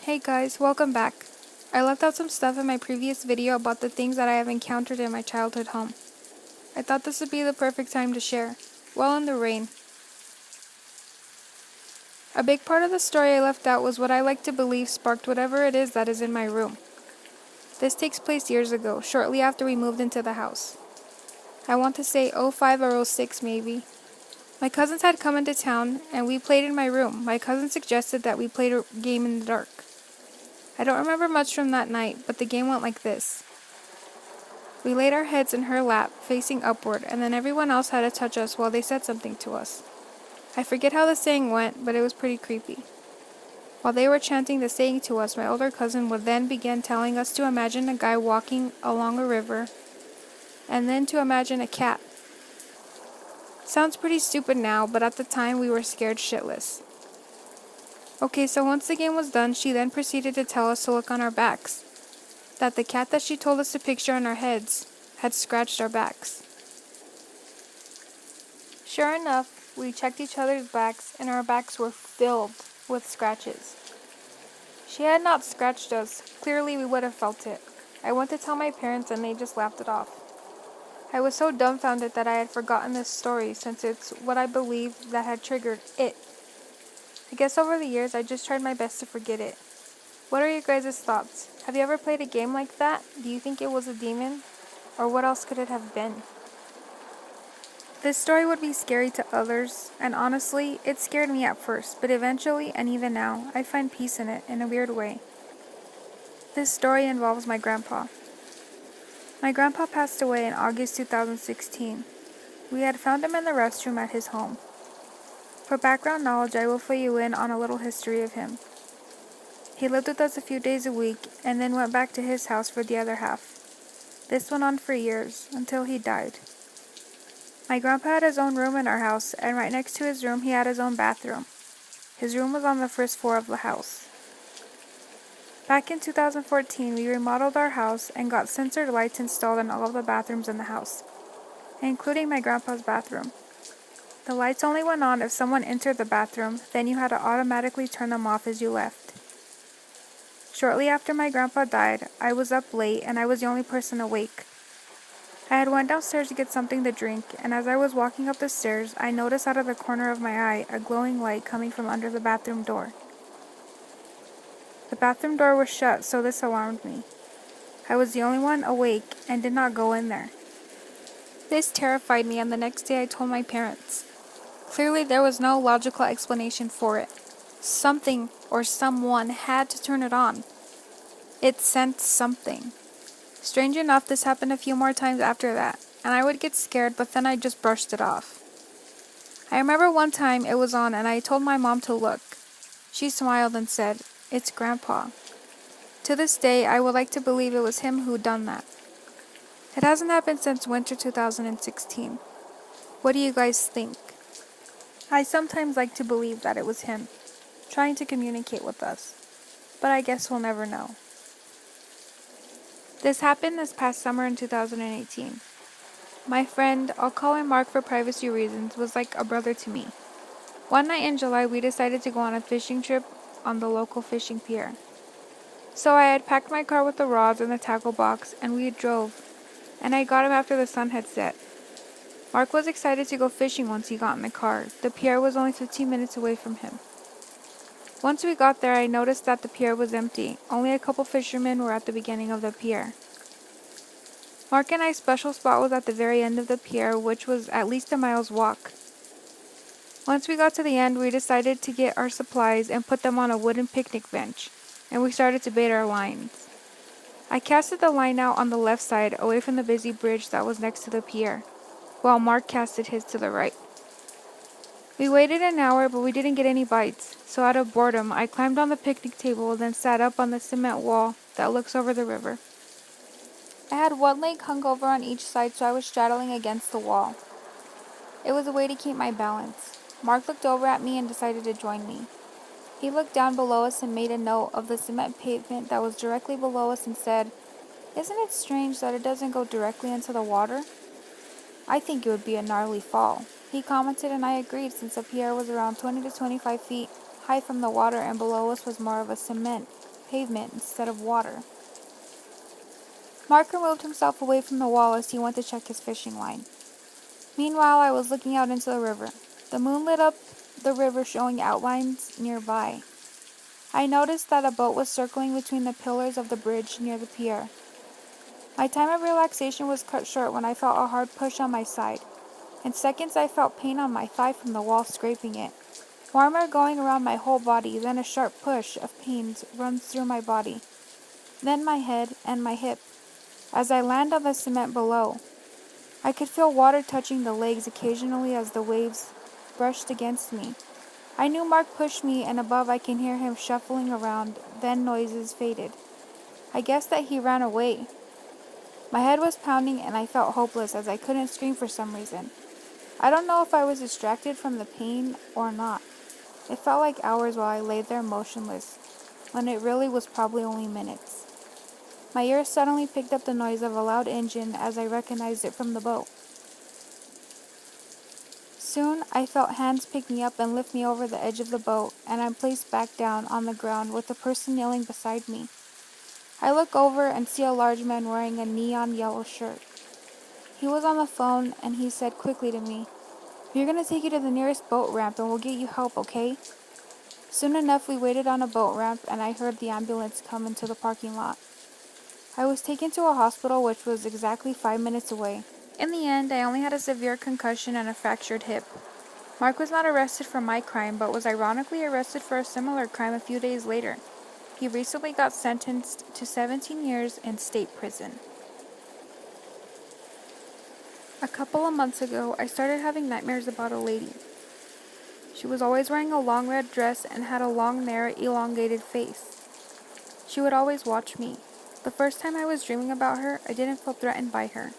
Hey guys, welcome back. I left out some stuff in my previous video about the things that I have encountered in my childhood home. I thought this would be the perfect time to share. Well, in the rain. A big part of the story I left out was what I like to believe sparked whatever it is that is in my room. This takes place years ago, shortly after we moved into the house. I want to say 05 or 06 maybe. My cousins had come into town and we played in my room. My cousin suggested that we played a game in the dark. I don't remember much from that night, but the game went like this. We laid our heads in her lap, facing upward, and then everyone else had to touch us while they said something to us. I forget how the saying went, but it was pretty creepy. While they were chanting the saying to us, my older cousin would then begin telling us to imagine a guy walking along a river, and then to imagine a cat. Sounds pretty stupid now, but at the time we were scared shitless. Okay, so once the game was done, she then proceeded to tell us to look on our backs. That the cat that she told us to picture on our heads had scratched our backs. Sure enough, we checked each other's backs and our backs were filled with scratches. She had not scratched us. Clearly we would have felt it. I went to tell my parents and they just laughed it off. I was so dumbfounded that I had forgotten this story since it's what I believe that had triggered it. I guess over the years I just tried my best to forget it. What are your guys' thoughts? Have you ever played a game like that? Do you think it was a demon? Or what else could it have been? This story would be scary to others, and honestly, it scared me at first, but eventually, and even now, I find peace in it in a weird way. This story involves my grandpa. My grandpa passed away in August 2016. We had found him in the restroom at his home. For background knowledge, I will fill you in on a little history of him. He lived with us a few days a week, and then went back to his house for the other half. This went on for years, until he died. My grandpa had his own room in our house, and right next to his room he had his own bathroom. His room was on the first floor of the house. Back in 2014, we remodeled our house and got censored lights installed in all of the bathrooms in the house, including my grandpa's bathroom. The lights only went on if someone entered the bathroom, then you had to automatically turn them off as you left. Shortly after my grandpa died, I was up late and I was the only person awake. I had went downstairs to get something to drink, and as I was walking up the stairs, I noticed out of the corner of my eye a glowing light coming from under the bathroom door. The bathroom door was shut, so this alarmed me. I was the only one awake and did not go in there. This terrified me, and the next day I told my parents. Clearly there was no logical explanation for it. Something or someone had to turn it on. It sent something. Strange enough, this happened a few more times after that, and I would get scared, but then I just brushed it off. I remember one time it was on and I told my mom to look. She smiled and said, "It's Grandpa." To this day, I would like to believe it was him who done that. It hasn't happened since winter 2016. What do you guys think? I sometimes like to believe that it was him, trying to communicate with us, but I guess we'll never know. This happened this past summer in 2018. My friend, I'll call him Mark for privacy reasons, was like a brother to me. One night in July, we decided to go on a fishing trip on the local fishing pier. So I had packed my car with the rods and the tackle box, and we drove, and I got him after the sun had set. Mark was excited to go fishing once he got in the car. The pier was only 15 minutes away from him. Once we got there, I noticed that the pier was empty. Only a couple fishermen were at the beginning of the pier. Mark and I's special spot was at the very end of the pier, which was at least a mile's walk. Once we got to the end, we decided to get our supplies and put them on a wooden picnic bench, and we started to bait our lines. I casted the line out on the left side, away from the busy bridge that was next to the pier, while Mark casted his to the right. We waited an hour, but we didn't get any bites, so out of boredom, I climbed on the picnic table, then sat up on the cement wall that looks over the river. I had one leg hung over on each side, so I was straddling against the wall. It was a way to keep my balance. Mark looked over at me and decided to join me. He looked down below us and made a note of the cement pavement that was directly below us and said, "Isn't it strange that it doesn't go directly into the water? I think it would be a gnarly fall." He commented and I agreed, since the pier was around 20 to 25 feet high from the water and below us was more of a cement pavement instead of water. Mark removed himself away from the wall as he went to check his fishing line. Meanwhile, I was looking out into the river. The moon lit up the river, showing outlines nearby. I noticed that a boat was circling between the pillars of the bridge near the pier. My time of relaxation was cut short when I felt a hard push on my side. In seconds, I felt pain on my thigh from the wall scraping it. Warmer going around my whole body, then a sharp push of pains runs through my body, then my head and my hip. As I land on the cement below, I could feel water touching the legs occasionally as the waves brushed against me. I knew Mark pushed me, and above I can hear him shuffling around, then noises faded. I guessed that he ran away. My head was pounding and I felt hopeless as I couldn't scream for some reason. I don't know if I was distracted from the pain or not. It felt like hours while I lay there motionless, when it really was probably only minutes. My ears suddenly picked up the noise of a loud engine as I recognized it from the boat. Soon, I felt hands pick me up and lift me over the edge of the boat, and I'm placed back down on the ground with a person kneeling beside me. I look over and see a large man wearing a neon yellow shirt. He was on the phone, and he said quickly to me, "We're going to take you to the nearest boat ramp and we'll get you help, okay?" Soon enough, we waited on a boat ramp, and I heard the ambulance come into the parking lot. I was taken to a hospital which was exactly 5 minutes away. In the end, I only had a severe concussion and a fractured hip. Mark was not arrested for my crime, but was ironically arrested for a similar crime a few days later. He recently got sentenced to 17 years in state prison. A couple of months ago, I started having nightmares about a lady. She was always wearing a long red dress and had a long, narrow, elongated face. She would always watch me. The first time I was dreaming about her, I didn't feel threatened by her.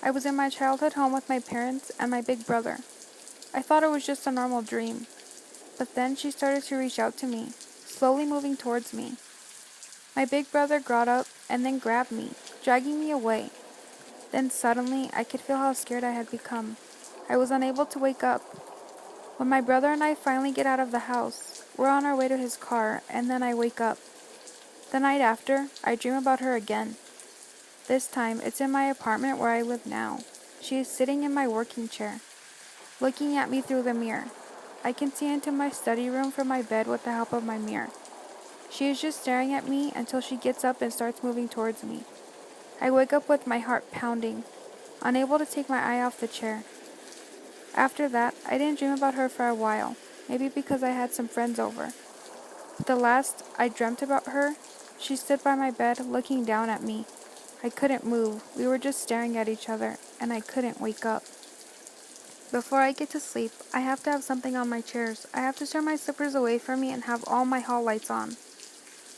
I was in my childhood home with my parents and my big brother. I thought it was just a normal dream. But then she started to reach out to me, slowly moving towards me. My big brother got up and then grabbed me, dragging me away. Then suddenly, I could feel how scared I had become. I was unable to wake up. When my brother and I finally get out of the house, we're on our way to his car, and then I wake up. The night after, I dream about her again. This time, it's in my apartment where I live now. She is sitting in my working chair, looking at me through the mirror. I can see into my study room from my bed with the help of my mirror. She is just staring at me until she gets up and starts moving towards me. I wake up with my heart pounding, unable to take my eye off the chair. After that, I didn't dream about her for a while, maybe because I had some friends over. But the last I dreamt about her, she stood by my bed looking down at me. I couldn't move. We were just staring at each other, and I couldn't wake up. Before I get to sleep, I have to have something on my chairs. I have to turn my slippers away from me and have all my hall lights on.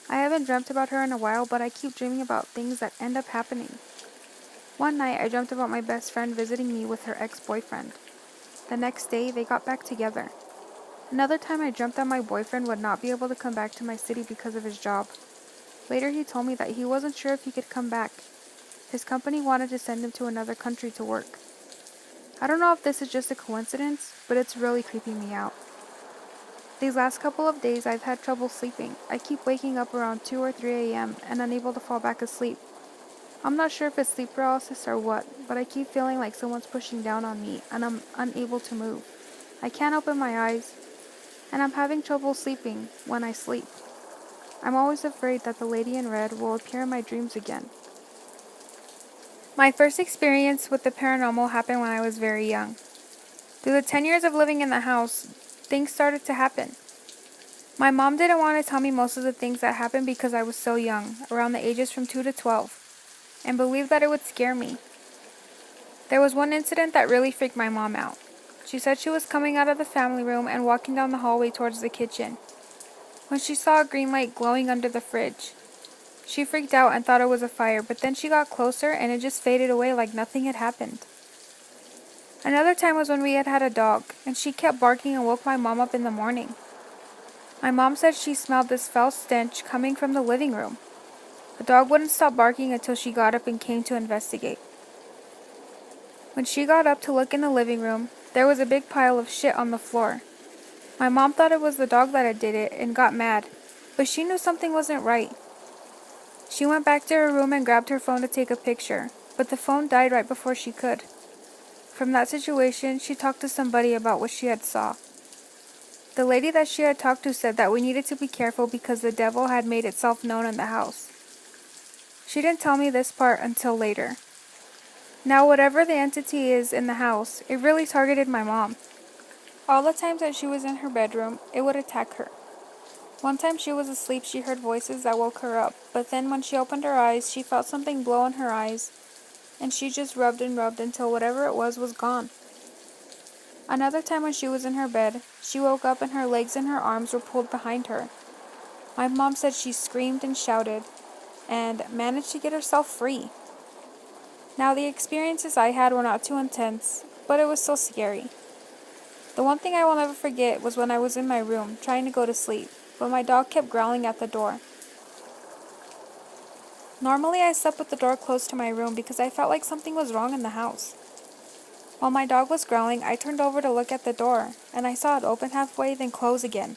I haven't dreamt about her in a while, but I keep dreaming about things that end up happening. One night, I dreamt about my best friend visiting me with her ex-boyfriend. The next day, they got back together. Another time, I dreamt that my boyfriend would not be able to come back to my city because of his job. Later, he told me that he wasn't sure if he could come back. His company wanted to send him to another country to work. I don't know if this is just a coincidence, but it's really creeping me out. These last couple of days, I've had trouble sleeping. I keep waking up around 2 or 3 a.m. and unable to fall back asleep. I'm not sure if it's sleep paralysis or what, but I keep feeling like someone's pushing down on me and I'm unable to move. I can't open my eyes, and I'm having trouble sleeping when I sleep. I'm always afraid that the lady in red will appear in my dreams again. My first experience with the paranormal happened when I was very young. Through the 10 years of living in the house, things started to happen. My mom didn't want to tell me most of the things that happened because I was so young, around the ages from 2 to 12, and believed that it would scare me. There was one incident that really freaked my mom out. She said she was coming out of the family room and walking down the hallway towards the kitchen, when she saw a green light glowing under the fridge. She freaked out and thought it was a fire, but then she got closer and it just faded away like nothing had happened. Another time was when we had a dog, and she kept barking and woke my mom up in the morning. My mom said she smelled this foul stench coming from the living room. The dog wouldn't stop barking until she got up and came to investigate. When she got up to look in the living room, there was a big pile of shit on the floor. My mom thought it was the dog that had did it and got mad, but she knew something wasn't right. She went back to her room and grabbed her phone to take a picture, but the phone died right before she could. From that situation, she talked to somebody about what she had saw. The lady that she had talked to said that we needed to be careful because the devil had made itself known in the house. She didn't tell me this part until later. Now, whatever the entity is in the house, it really targeted my mom. All the times that she was in her bedroom, it would attack her. One time she was asleep, she heard voices that woke her up, but then when she opened her eyes, she felt something blow in her eyes, and she just rubbed and rubbed until whatever it was gone. Another time when she was in her bed, she woke up and her legs and her arms were pulled behind her. My mom said she screamed and shouted, and managed to get herself free. Now, the experiences I had were not too intense, but it was still scary. The one thing I will never forget was when I was in my room, trying to go to sleep, but my dog kept growling at the door. Normally, I slept with the door closed to my room because I felt like something was wrong in the house. While my dog was growling, I turned over to look at the door, and I saw it open halfway, then close again.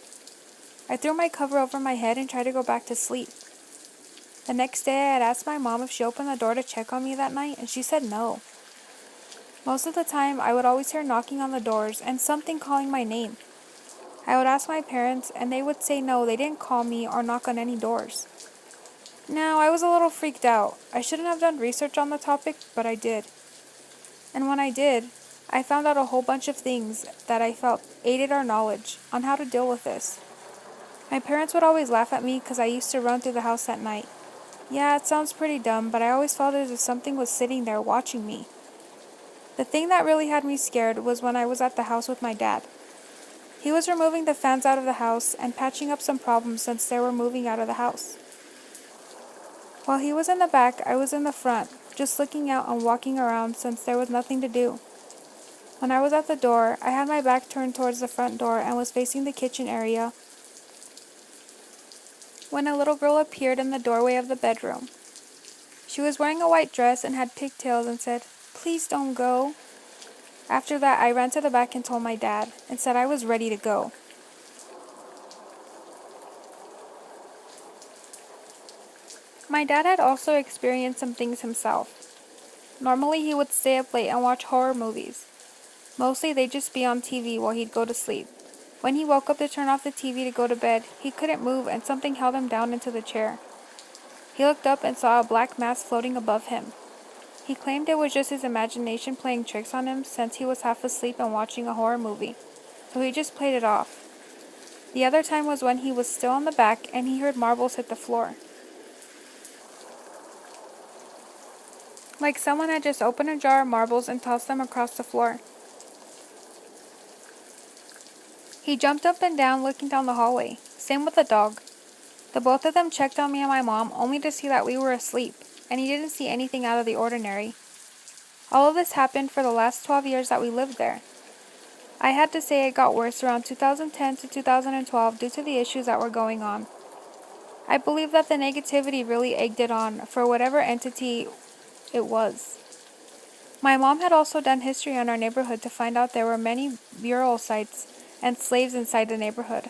I threw my cover over my head and tried to go back to sleep. The next day, I had asked my mom if she opened the door to check on me that night, and she said no. Most of the time, I would always hear knocking on the doors and something calling my name. I would ask my parents, and they would say no, they didn't call me or knock on any doors. Now, I was a little freaked out. I shouldn't have done research on the topic, but I did. And when I did, I found out a whole bunch of things that I felt aided our knowledge on how to deal with this. My parents would always laugh at me because I used to run through the house at night. Yeah, it sounds pretty dumb, but I always felt as if something was sitting there watching me. The thing that really had me scared was when I was at the house with my dad. He was removing the fans out of the house and patching up some problems since they were moving out of the house. While he was in the back, I was in the front, just looking out and walking around since there was nothing to do. When I was at the door, I had my back turned towards the front door and was facing the kitchen area when a little girl appeared in the doorway of the bedroom. She was wearing a white dress and had pigtails and said, "Please don't go." After that, I ran to the back and told my dad and said I was ready to go. My dad had also experienced some things himself. Normally, he would stay up late and watch horror movies. Mostly, they'd just be on TV while he'd go to sleep. When he woke up to turn off the TV to go to bed, he couldn't move and something held him down into the chair. He looked up and saw a black mass floating above him. He claimed it was just his imagination playing tricks on him since he was half asleep and watching a horror movie, so he just played it off. The other time was when he was still in the back and he heard marbles hit the floor. Like someone had just opened a jar of marbles and tossed them across the floor. He jumped up and down looking down the hallway. Same with the dog. The both of them checked on me and my mom only to see that we were asleep, and he didn't see anything out of the ordinary. All of this happened for the last 12 years that we lived there. I had to say it got worse around 2010 to 2012 due to the issues that were going on. I believe that the negativity really egged it on for whatever entity it was. My mom had also done history on our neighborhood to find out there were many burial sites and slaves inside the neighborhood.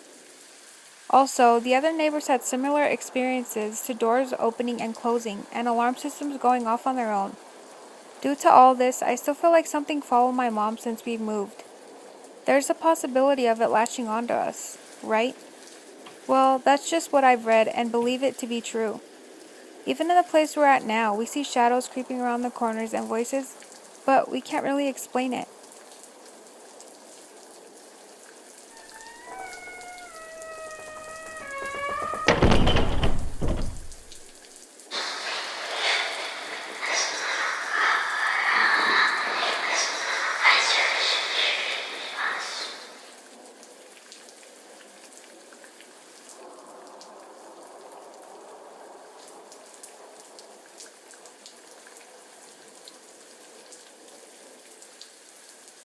Also, the other neighbors had similar experiences to doors opening and closing and alarm systems going off on their own. Due to all this, I still feel like something followed my mom since we moved. There's a possibility of it latching onto us, right? Well, that's just what I've read and believe it to be true. Even in the place we're at now, we see shadows creeping around the corners and voices, but we can't really explain it.